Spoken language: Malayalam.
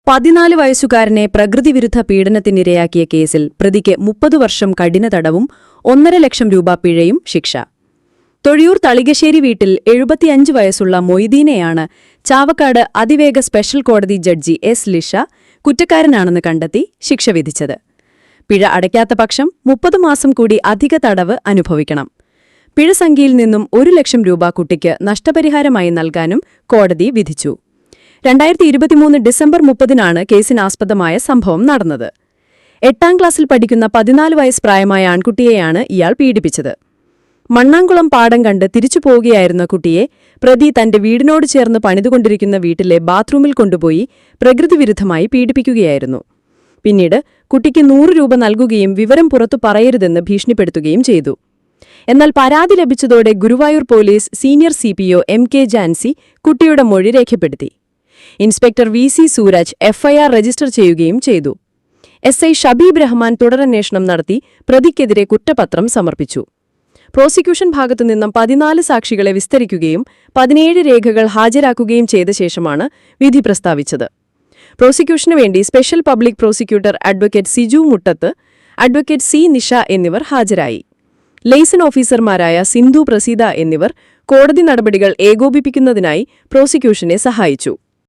14 വയസ്സുകാരനെ പ്രകൃതിവിരുദ്ധ പീഡനത്തിനിരയാക്കിയ കേസിൽ പ്രതിക്ക് 30 വർഷം കഠിന തടവും 1.5 ലക്ഷം രൂപ പിഴയും ശിക്ഷ. തൊഴിയൂർ തളികശ്ശേരി വീട്ടിൽ 75 വയസ്സുള്ള മൊയ്തീനെയാണ് ചാവക്കാട് അതിവേഗ സ്പെഷ്യൽ കോടതി ജഡ്ജി എസ് ലിഷ കുറ്റക്കാരനാണെന്ന് കണ്ടെത്തി ശിക്ഷ വിധിച്ചത്. പിഴ അടയ്ക്കാത്ത പക്ഷം 30 മാസം കൂടി അധിക തടവ് അനുഭവിക്കണം. പിഴസംഖ്യയിൽ നിന്നും 1 ലക്ഷം രൂപ കുട്ടിക്ക് നഷ്ടപരിഹാരമായി നൽകാനും കോടതി വിധിച്ചു. 2023 ഡിസംബർ 30-നാണ് കേസിനാസ്പദമായ സംഭവം നടന്നത്. 8ാം ക്ലാസ്സിൽ പഠിക്കുന്ന 14 വയസ്സ് പ്രായമായ ആൺകുട്ടിയെയാണ് ഇയാൾ പീഡിപ്പിച്ചത്. മണ്ണാംകുളം പാടം കണ്ട് തിരിച്ചു പോവുകയായിരുന്ന കുട്ടിയെ പ്രതി തന്റെ വീടിനോട് ചേർന്ന് പണിതുകൊണ്ടിരിക്കുന്ന വീട്ടിലെ ബാത്റൂമിൽ കൊണ്ടുപോയി പ്രകൃതിവിരുദ്ധമായി പീഡിപ്പിക്കുകയായിരുന്നു. പിന്നീട് കുട്ടിക്ക് 100 രൂപ നൽകുകയും വിവരം പുറത്തു പറയരുതെന്ന് ഭീഷണിപ്പെടുത്തുകയും ചെയ്തു. എന്നാൽ പരാതി ലഭിച്ചതോടെ Guruvayur police senior CPO MK Jancy കുട്ടിയുടെ മൊഴി രേഖപ്പെടുത്തി. Inspector VC Suraj FIR register ചെയ്യുകയും ചെയ്തു. SI ഷബീബ് റഹ്മാൻ തുടരന്വേഷണം നടത്തി പ്രതിക്കെതിരെ കുറ്റപത്രം സമർപ്പിച്ചു. പ്രോസിക്യൂഷൻ ഭാഗത്തുനിന്നും 14 സാക്ഷികളെ വിസ്തരിക്കുകയും 17 രേഖകൾ ഹാജരാക്കുകയും ചെയ്ത ശേഷമാണ് വിധി പ്രസ്താവിച്ചത്. പ്രോസിക്യൂഷനു വേണ്ടി special public prosecutor advocate Siju Muttath, advocate C Nisha എന്നിവർ ഹാജരായി. ലൈസൺ ഓഫീസർമാരായ സിന്ധു പ്രസീത എന്നിവർ കോടതി നടപടികൾ ഏകോപിപ്പിക്കുന്നതിനായി പ്രോസിക്യൂഷനെ സഹായിച്ചു.